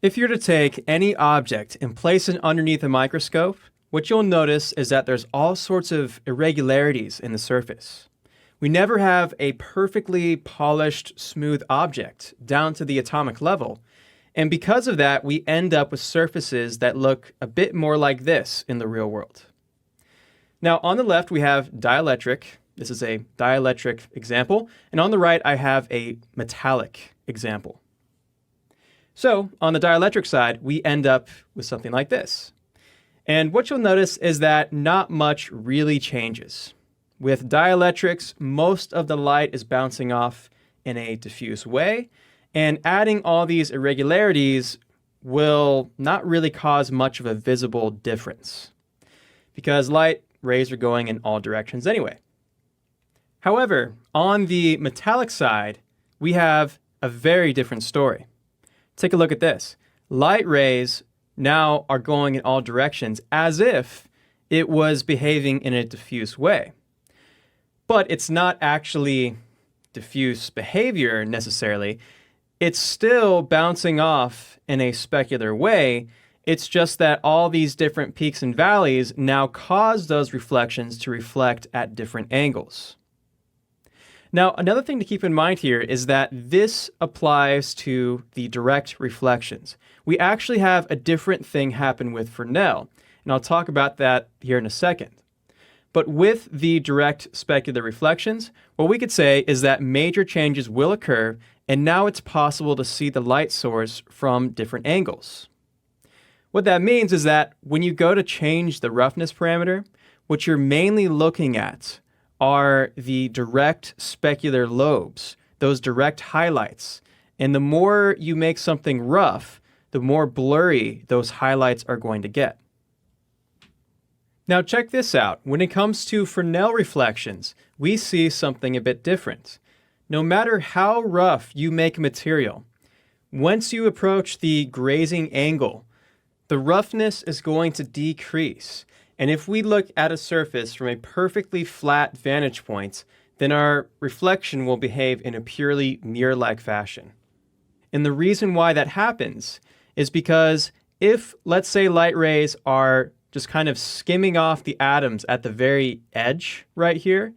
If you were to take any object and place it underneath a microscope, what you'll notice is that there's all sorts of irregularities in the surface. We never have a perfectly polished, smooth object down to the atomic level, and because of that, we end up with surfaces that look a bit more like this in the real world. Now, on the left, we have dielectric. This is a dielectric example, and on the right, I have a metallic example. So on the dielectric side, we end up with something like this. And what you'll notice is that not much really changes. With dielectrics, most of the light is bouncing off in a diffuse way, and adding all these irregularities will not really cause much of a visible difference, because light rays are going in all directions anyway. However, on the metallic side, we have a very different story. Take a look at this. Light rays now are going in all directions as if it was behaving in a diffuse way. But it's not actually diffuse behavior necessarily. It's still bouncing off in a specular way. It's just that all these different peaks and valleys now cause those reflections to reflect at different angles. Now, another thing to keep in mind here is that this applies to the direct reflections. We actually have a different thing happen with Fresnel, and I'll talk about that here in a second. But with the direct specular reflections, what we could say is that major changes will occur, and now it's possible to see the light source from different angles. What that means is that when you go to change the roughness parameter, what you're mainly looking at are the direct specular lobes, those direct highlights. And the more you make something rough, the more blurry those highlights are going to get. Now check this out. When it comes to Fresnel reflections, we see something a bit different. No matter how rough you make a material, once you approach the grazing angle, the roughness is going to decrease. And if we look at a surface from a perfectly flat vantage point, then our reflection will behave in a purely mirror-like fashion. And the reason why that happens is because if, let's say, light rays are just kind of skimming off the atoms at the very edge right here,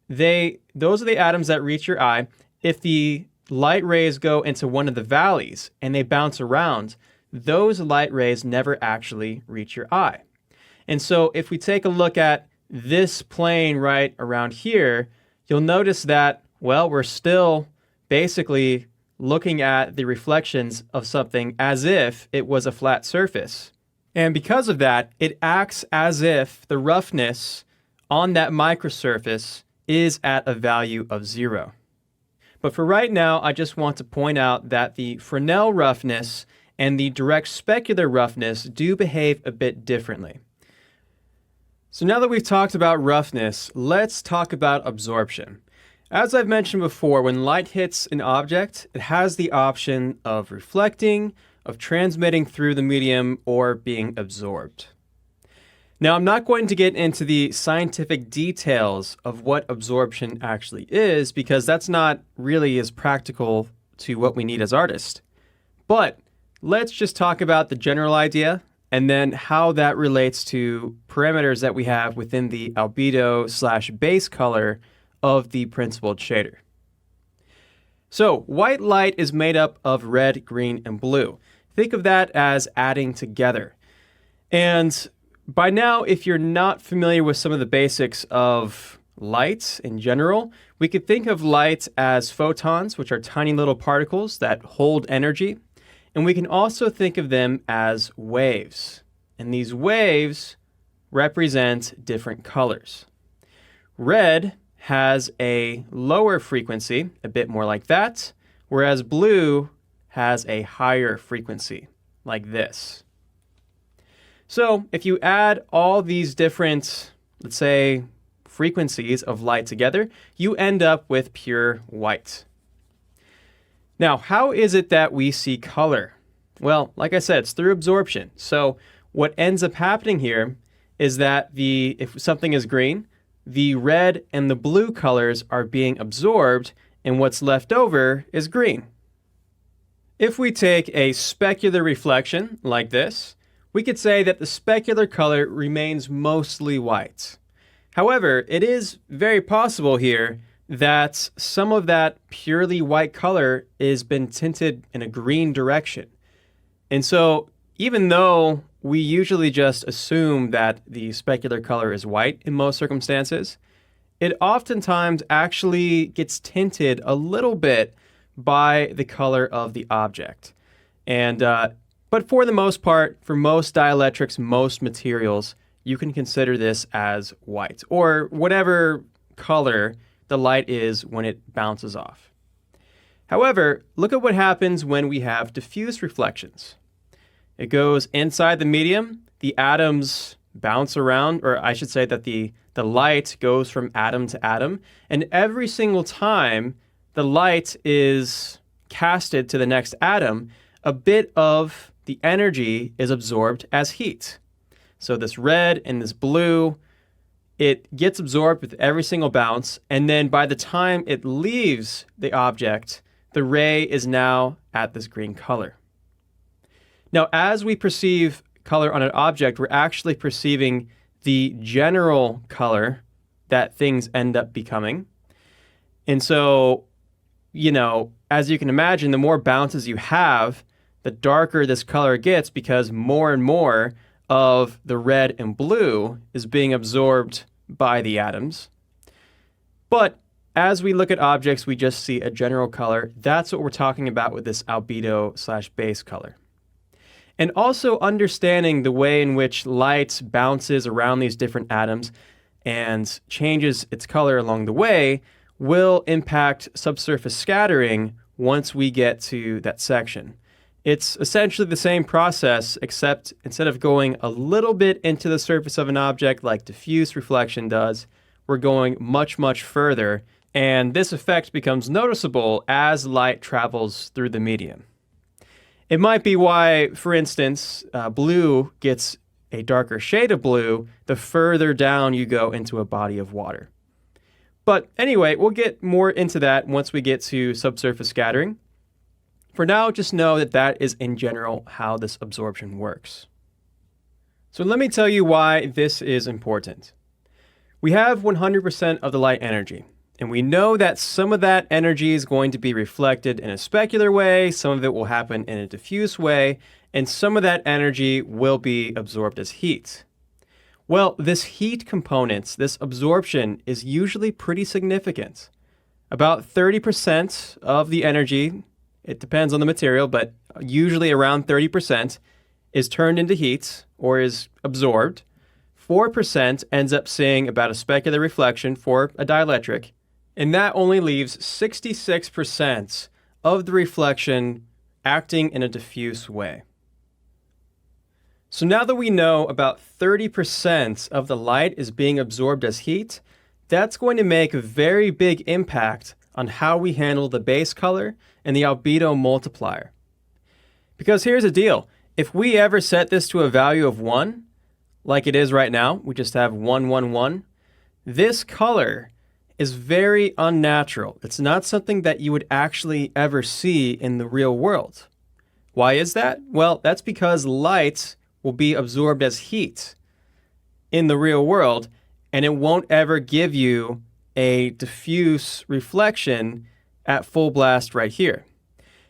those are the atoms that reach your eye. If the light rays go into one of the valleys and they bounce around, those light rays never actually reach your eye. And so if we take a look at this plane right around here, you'll notice that, well, we're still basically looking at the reflections of something as if it was a flat surface. And because of that, it acts as if the roughness on that microsurface is at a value of 0. But for right now, I just want to point out that the Fresnel roughness and the direct specular roughness do behave a bit differently. So now that we've talked about roughness, let's talk about absorption. As I've mentioned before, when light hits an object, it has the option of reflecting, of transmitting through the medium, or being absorbed. Now, I'm not going to get into the scientific details of what absorption actually is, because that's not really as practical to what we need as artists. But let's just talk about the general idea and then how that relates to parameters that we have within the albedo/base color of the principled shader. So white light is made up of red, green, and blue. Think of that as adding together. And by now, if you're not familiar with some of the basics of light in general, we could think of light as photons, which are tiny little particles that hold energy. And we can also think of them as waves. And these waves represent different colors. Red has a lower frequency, a bit more like that, whereas blue has a higher frequency, like this. So if you add all these different, let's say, frequencies of light together, you end up with pure white. Now, how is it that we see color? Well, like I said, it's through absorption. So what ends up happening here is that if something is green, the red and the blue colors are being absorbed, and what's left over is green. If we take a specular reflection like this, we could say that the specular color remains mostly white. However, it is very possible here that some of that purely white color has been tinted in a green direction. And so even though we usually just assume that the specular color is white in most circumstances, it oftentimes actually gets tinted a little bit by the color of the object. But for the most part, for most dielectrics, most materials, you can consider this as white, or whatever color the light is when it bounces off. However, look at what happens when we have diffuse reflections. It goes inside the medium, the atoms bounce around, or I should say that the light goes from atom to atom, and every single time the light is casted to the next atom, a bit of the energy is absorbed as heat. So this red and this blue, it gets absorbed with every single bounce, and then by the time it leaves the object, the ray is now at this green color. Now, as we perceive color on an object, we're actually perceiving the general color that things end up becoming. And so, as you can imagine, the more bounces you have, the darker this color gets because more and more of the red and blue is being absorbed by the atoms. But as we look at objects, we just see a general color. That's what we're talking about with this albedo/base color. And also understanding the way in which light bounces around these different atoms and changes its color along the way will impact subsurface scattering once we get to that section. It's essentially the same process, except instead of going a little bit into the surface of an object like diffuse reflection does, we're going much, much further, and this effect becomes noticeable as light travels through the medium. It might be why, for instance, blue gets a darker shade of blue the further down you go into a body of water. But anyway, we'll get more into that once we get to subsurface scattering. For now, just know that that is in general how this absorption works. So let me tell you why this is important. We have 100% of the light energy, and we know that some of that energy is going to be reflected in a specular way, some of it will happen in a diffuse way, and some of that energy will be absorbed as heat. Well, this heat component, this absorption, is usually pretty significant. About 30% of the energy, it depends on the material, but usually around 30% is turned into heat or is absorbed. 4% ends up seeing about a specular reflection for a dielectric, and that only leaves 66% of the reflection acting in a diffuse way. So now that we know about 30% of the light is being absorbed as heat, that's going to make a very big impact on how we handle the base color and the albedo multiplier. Because here's the deal. If we ever set this to a value of 1, like it is right now, we just have 1, 1, 1, this color is very unnatural. It's not something that you would actually ever see in the real world. Why is that? Well, that's because light will be absorbed as heat in the real world, and it won't ever give you a diffuse reflection at full blast right here.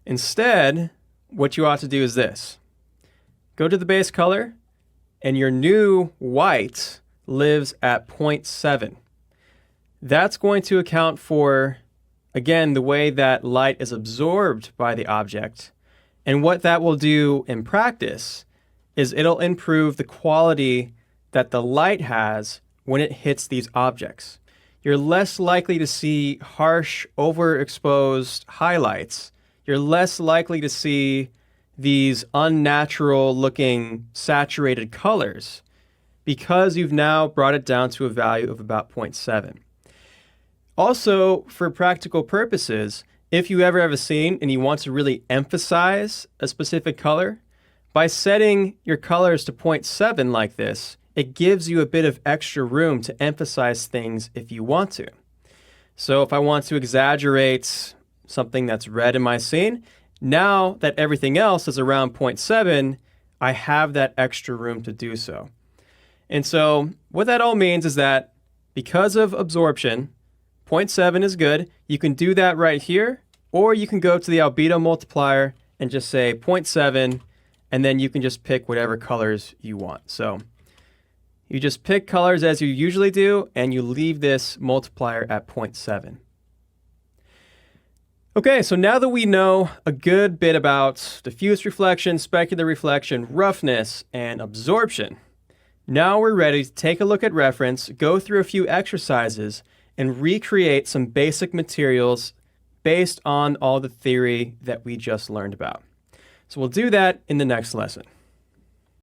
Instead, what you ought to do is this. Go to the base color, and your new white lives at 0.7. That's going to account for, again, the way that light is absorbed by the object. And what that will do in practice is it'll improve the quality that the light has when it hits these objects. You're less likely to see harsh, overexposed highlights. You're less likely to see these unnatural looking saturated colors because you've now brought it down to a value of about 0.7. Also, for practical purposes, if you ever have a scene and you want to really emphasize a specific color, by setting your colors to 0.7 like this, it gives you a bit of extra room to emphasize things if you want to. So if I want to exaggerate something that's red in my scene, Now that everything else is around 0.7, I have that extra room to do so. And so what that all means is that because of absorption, 0.7 is good. You can do that right here, or you can go to the albedo multiplier and just say 0.7, and then you can just pick whatever colors you want. So you just pick colors as you usually do, and you leave this multiplier at 0.7. Okay, so now that we know a good bit about diffuse reflection, specular reflection, roughness, and absorption, now we're ready to take a look at reference, go through a few exercises, and recreate some basic materials based on all the theory that we just learned about. So we'll do that in the next lesson.